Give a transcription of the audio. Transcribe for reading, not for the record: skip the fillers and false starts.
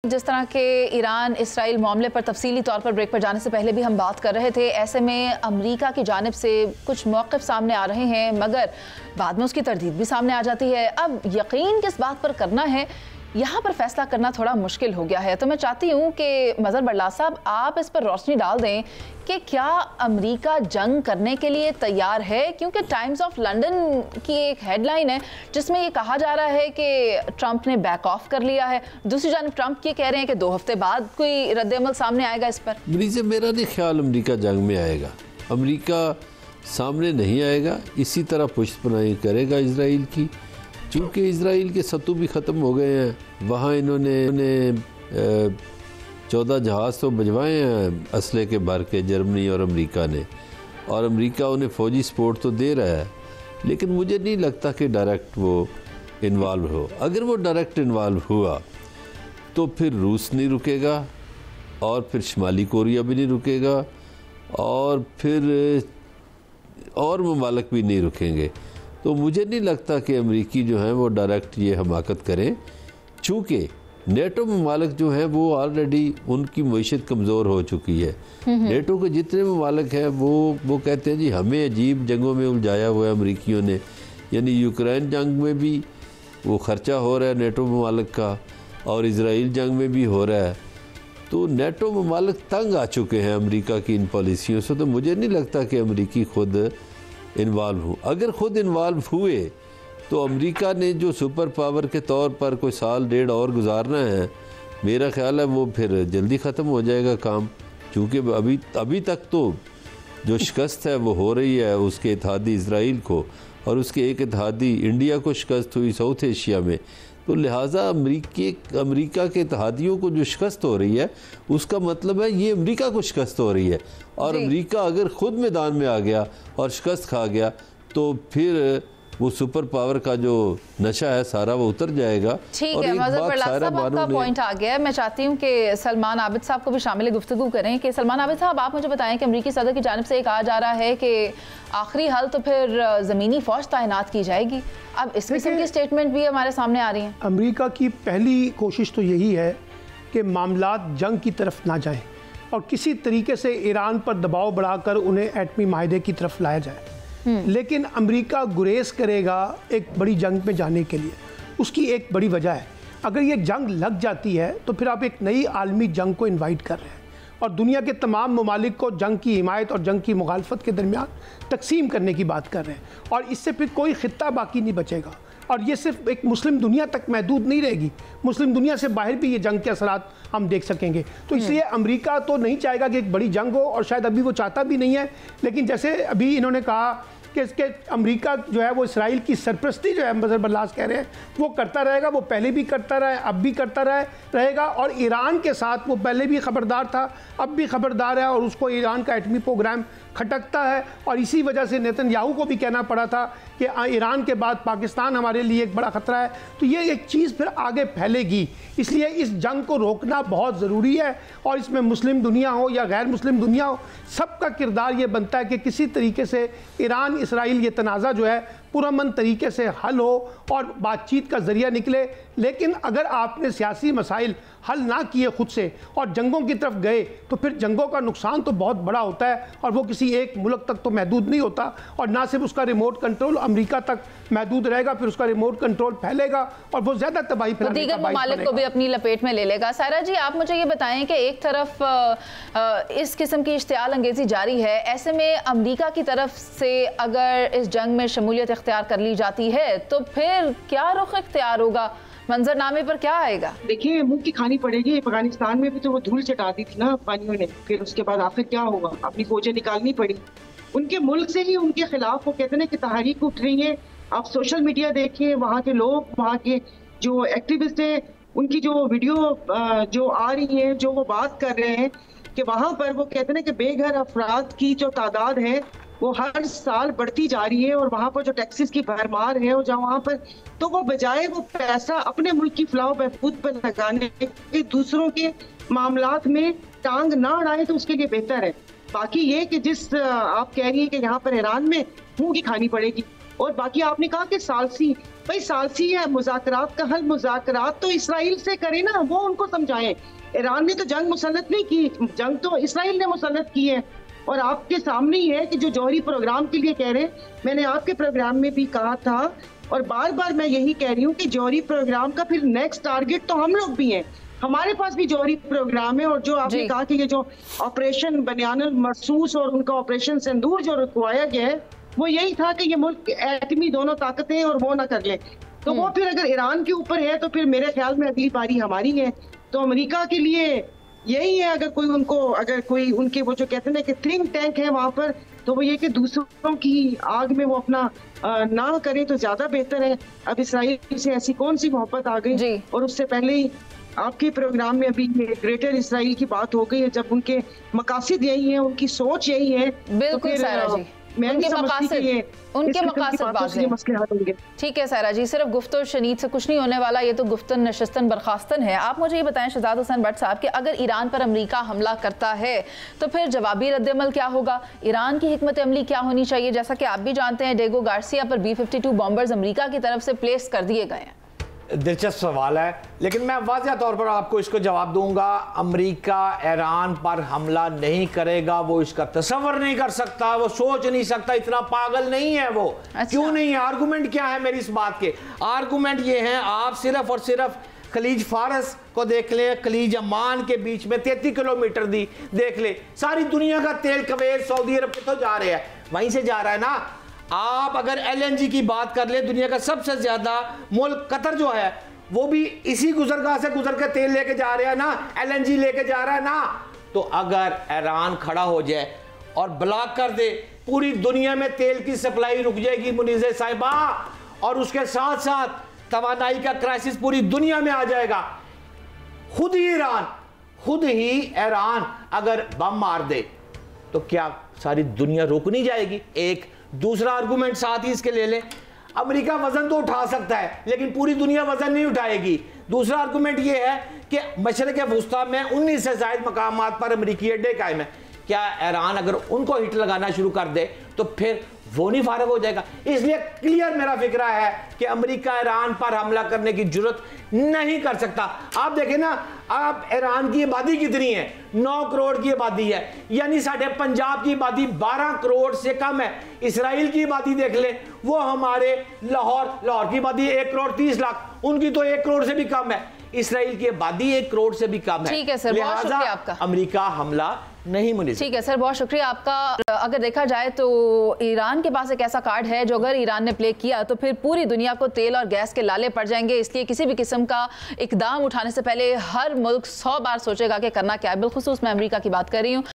जिस तरह के ईरान इसराइल मामले पर तफसीली तौर पर ब्रेक पर जाने से पहले भी हम बात कर रहे थे, ऐसे में अमेरिका की जानिब से कुछ मौक़िफ़ सामने आ रहे हैं मगर बाद में उसकी तरदीद भी सामने आ जाती है। अब यकीन किस बात पर करना है, यहाँ पर फैसला करना थोड़ा मुश्किल हो गया है। तो मैं चाहती हूँ कि मज़हर बल्ला साहब आप इस पर रोशनी डाल दें कि क्या अमेरिका जंग करने के लिए तैयार है, क्योंकि टाइम्स ऑफ लंदन की एक हेडलाइन है जिसमें ये कहा जा रहा है कि ट्रंप ने बैक ऑफ कर लिया है। दूसरी जानब ट्रंप ये कह रहे हैं कि 2 हफ्ते बाद कोई रद्द-ए-अमल सामने आएगा इस पर। मेरा नहीं ख्याल अमेरिका जंग में आएगा, अमेरिका सामने नहीं आएगा, इसी तरह पुष्टपनाही करेगा इसराइल की। चूँकि इसराइल के सत्तू भी ख़त्म हो गए हैं, वहाँ इन्होंने 14 जहाज़ तो भिजवाए हैं असले के भर के, जर्मनी और अमेरिका ने, और अमेरिका उन्हें फ़ौजी सपोर्ट तो दे रहा है, लेकिन मुझे नहीं लगता कि डायरेक्ट वो इन्वॉल्व हो। अगर वो डायरेक्ट इन्वॉल्व हुआ तो फिर रूस नहीं रुकेगा और फिर शुमाली कोरिया भी नहीं रुकेगा और फिर और ममालिक भी नहीं रुकेंगे। तो मुझे नहीं लगता कि अमेरिकी जो हैं वो डायरेक्ट ये हमाकत करें, चूँकि नेटो ममालिक जो हैं वो ऑलरेडी उनकी मईशत कमज़ोर हो चुकी है। नेटो के जितने ममालिक हैं वो कहते हैं जी हमें अजीब जंगों में उलझाया हुआ है अमेरिकियों ने, यानी यूक्रेन जंग में भी वो ख़र्चा हो रहा है नेटो ममालिक का और इसराइल जंग में भी हो रहा है। तो नेटो ममालिक तंग आ चुके हैं अमेरिका की इन पॉलिसियों से। तो मुझे नहीं लगता कि अमेरिकी खुद इन्वॉल्व हो। अगर ख़ुद इन्वॉल्व हुए तो अमेरिका ने जो सुपर पावर के तौर पर कोई साल डेढ़ और गुजारना है, मेरा ख्याल है वो फिर जल्दी ख़त्म हो जाएगा काम। क्योंकि अभी तक तो जो शिकस्त है वो हो रही है उसके इत्तेहादी इसराइल को, और उसके एक इत्तेहादी इंडिया को शिकस्त हुई साउथ एशिया में। तो लिहाजा अमेरिका के इत्तेहादियों को जो शिकस्त हो रही है उसका मतलब है ये अमेरिका को शिकस्त हो रही है, और अमेरिका अगर ख़ुद मैदान में आ गया और शिकस्त खा गया तो फिर वो सुपर पावर का जो नशा है सारा वो उतर जाएगा। ठीक है, मज़हर बल्ला साहब आपका पॉइंट आ गया है। मैं चाहती हूँ कि सलमान आबिद साहब को भी शामिल गुफ्तगू करें कि सलमान आबिद साहब आप मुझे बताएं कि अमेरिकी सदर की जानिब से ये कहा जा रहा है कि आखिरी हल तो फिर ज़मीनी फ़ौज तैनात की जाएगी। अब इस किस्म की स्टेटमेंट भी हमारे सामने आ रही हैं। अमेरिका की पहली कोशिश तो यही है कि मामलात जंग की तरफ ना जाएँ और किसी तरीके से ईरान पर दबाव बढ़ाकर उन्हें एटमी माहदे की तरफ लाया जाए। लेकिन अमेरिका गुरेज करेगा एक बड़ी जंग में जाने के लिए, उसकी एक बड़ी वजह है। अगर ये जंग लग जाती है तो फिर आप एक नई आलमी जंग को इनवाइट कर रहे हैं और दुनिया के तमाम ममालिक को जंग की हिमायत और जंग की मुखालफत के दरमियान तकसीम करने की बात कर रहे हैं, और इससे फिर कोई खित्ता बाकी नहीं बचेगा। और ये सिर्फ एक मुस्लिम दुनिया तक महदूद नहीं रहेगी, मुस्लिम दुनिया से बाहर भी ये जंग के असरात हम देख सकेंगे। तो इसलिए अमेरिका तो नहीं चाहेगा कि एक बड़ी जंग हो, और शायद अभी वो चाहता भी नहीं है। लेकिन जैसे अभी इन्होंने कहा कि इसके अमेरिका जो है वो इसराइल की सरपरस्ती जो है मज़हर बल्लास कह रहे हैं वो करता रहेगा, वो पहले भी करता रहा है, अब भी करता रहेगा। और ईरान के साथ वो पहले भी ख़बरदार था, अब भी ख़बरदार है, और उसको ईरान का एटमी प्रोग्राम खटकता है। और इसी वजह से नेतन्याहू को भी कहना पड़ा था कि ईरान के बाद पाकिस्तान हमारे लिए एक बड़ा ख़तरा है। तो ये एक चीज़ फिर आगे फैलेगी, इसलिए इस जंग को रोकना बहुत ज़रूरी है। और इसमें मुस्लिम दुनिया हो या गैर मुस्लिम दुनिया हो, सबका किरदार ये बनता है कि किसी तरीके से ईरान इसराइल ये तनाज़ा जो है पुरअमन तरीके से हल हो और बातचीत का ज़रिया निकले। लेकिन अगर आपने सियासी मसाइल हल ना किए खुद से और जंगों की तरफ गए तो फिर जंगों का नुकसान तो बहुत बड़ा होता है, और वो किसी एक मुल्क तक तो महदूद नहीं होता, और ना सिर्फ उसका रिमोट कंट्रोल अमेरिका तक महदूद रहेगा, फिर उसका रिमोट कंट्रोल फैलेगा और वो ज़्यादा तबाही फैलाने का बाइस ममालिक को भी अपनी लपेट में ले लेगा। सायरा जी, आप मुझे ये बताएं कि एक तरफ इस किस्म की इश्तियाल अंगेज़ी जारी है, ऐसे में अमेरिका की तरफ से अगर इस जंग में शमूलियत इख्तियार कर ली जाती है तो फिर क्या रुख इख्तियार होगा, मंजरनामे पर क्या आएगा? देखिए, मुंह की खानी पड़ेगी। अफगानिस्तान में भी तो वो धूल चटा दी थी ना अफगानियों ने, फिर उसके बाद आखिर क्या होगा, अपनी फौजें निकालनी पड़ी। उनके मुल्क से ही उनके खिलाफ वो कहते हैं कि तहरीक उठ रही है। आप सोशल मीडिया देखिए, वहाँ के लोग, वहाँ के जो एक्टिविस्ट हैं, उनकी जो वीडियो जो आ रही है, जो वो बात कर रहे हैं कि वहाँ पर वो कहते हैं कि बेघर अफराद की जो तादाद है वो हर साल बढ़ती जा रही है, और वहाँ पर जो टैक्सेस की भरमार है, और जहाँ वहाँ पर तो वो बजाय वो पैसा अपने मुल्क की फलाह बहबूद पर लगाने के दूसरों के मामलात में टांग ना अड़ाए तो उसके लिए बेहतर है। बाकी ये कि जिस आप कह रही हैं कि यहाँ पर ईरान में मुंह की खानी पड़ेगी, और बाकी आपने कहा कि सालसी, भाई सालसी है, मुज़ाकरात का हल, मुज़ाकरात तो इसराइल से करे ना, वो उनको समझाएं। ईरान ने तो जंग मुसल्लत नहीं की, जंग तो इसराइल ने मुसल्लत की है। और आपके सामने ही है कि जो जौहरी प्रोग्राम के लिए कह रहे हैं, मैंने आपके प्रोग्राम में भी कहा था और बार बार मैं यही कह रही हूँ कि जौहरी प्रोग्राम का फिर नेक्स्ट टारगेट तो हम लोग भी हैं, हमारे पास भी जौहरी प्रोग्राम है। और जो आपने कहा कि ये जो ऑपरेशन बनियानुल मरसूस और उनका ऑपरेशन सिंदूर जो रुकवाया गया है, वो यही था कि ये मुल्क एटमी दोनों ताकतें और वो ना कर ले। तो वो फिर अगर ईरान के ऊपर है तो फिर मेरे ख्याल में अगली पारी हमारी है। तो अमेरिका के लिए यही है, अगर कोई उनको, अगर कोई उनके वो जो कहते हैं ना कि थिंक टैंक है वहां पर, तो वो ये कि दूसरों की आग में वो अपना ना करें तो ज्यादा बेहतर है। अब इसराइल से ऐसी कौन सी मोहब्बत आ गई। और उससे पहले ही आपके प्रोग्राम में अभी ग्रेटर इसराइल की बात हो गई है, जब उनके मकासद यही है, उनकी सोच यही है। बिल्कुल तो सायरा जी, उनके मकासद बाज़ हैं। ठीक है सायरा जी, सिर्फ गुफ्तगू शनीद से कुछ नहीं होने वाला, ये तो गुफ्तन नशिस्तन बर्खास्तन है। आप मुझे ये बताएं शहजाद हुसैन भट्ट साहब कि अगर ईरान पर अमेरिका हमला करता है तो फिर जवाबी रद्दअमल क्या होगा, ईरान की हिकमत अमली क्या होनी चाहिए? जैसा कि आप भी जानते हैं, डेगो गार्सिया पर B-52 बॉम्बर्स अमेरिका की तरफ से प्लेस कर दिए गए हैं। दिलचस्प सवाल है, लेकिन मैं वाज़ह तौर पर आपको इसको जवाब दूंगा। अमेरिका ईरान पर हमला नहीं करेगा, वो इसका तसव्वुर नहीं कर सकता, वो सोच नहीं सकता, इतना पागल नहीं है वो। अच्छा। क्यों नहीं? आर्गूमेंट क्या है मेरी इस बात के? आर्गूमेंट ये है, आप सिर्फ और सिर्फ खलीज फारस को देख लें, खलीज अमान के बीच में 33 किलोमीटर देख ले, सारी दुनिया का तेल कुवैत सऊदी अरब के तो जा रहे हैं, वहीं से जा रहा है ना। आप अगर LNG की बात कर ले, दुनिया का सबसे ज्यादा मुल्क कतर जो है वो भी इसी गुजरगाह से गुजर के तेल लेके जा रहा है ना, LNG लेके जा रहा है ना। तो अगर ईरान खड़ा हो जाए और ब्लॉक कर दे, पूरी दुनिया में तेल की सप्लाई रुक जाएगी मुनीज़े साहिबा, और उसके साथ साथ तवानाई का क्राइसिस पूरी दुनिया में आ जाएगा। खुद ही ईरान अगर बम मार दे तो क्या सारी दुनिया रुक नहीं जाएगी? एक दूसरा आर्गुमेंट साथ ही इसके ले लें, अमेरिका वजन तो उठा सकता है लेकिन पूरी दुनिया वजन नहीं उठाएगी। दूसरा आर्गुमेंट ये है कि मशरिक़ वुस्ता में 19 से ज़ायद मकामात पर अमेरिकी अड्डे कायम है, क्या ईरान अगर उनको हिट लगाना शुरू कर दे तो फिर वो नहीं फारग हो जाएगा? इसलिए क्लियर मेरा फिक्रा है कि अमेरिका ईरान पर हमला करने की जरूरत नहीं कर सकता। आप देखें ना, आप ईरान की आबादी कितनी है? 9 करोड़ की आबादी है, यानी साढ़े पंजाब की आबादी 12 करोड़ से कम है। इसराइल की आबादी देख ले, वो हमारे लाहौर की आबादी 1 करोड़ 30 लाख, उनकी तो 1 करोड़ से भी कम है। इसराइल की आबादी 1 करोड़ से भी कम है। ठीक है सर, बहुत शुक्रिया आपका। अमेरिका हमला नहीं मुनी। ठीक है सर, बहुत शुक्रिया आपका। अगर देखा जाए तो ईरान के पास एक ऐसा कार्ड है जो अगर ईरान ने प्ले किया तो फिर पूरी दुनिया को तेल और गैस के लाले पड़ जाएंगे। इसलिए किसी भी किस्म का इकदाम उठाने से पहले हर मुल्क 100 बार सोचेगा कि करना क्या है। बिलखुसूस मैं अमेरिका की बात कर रही हूँ।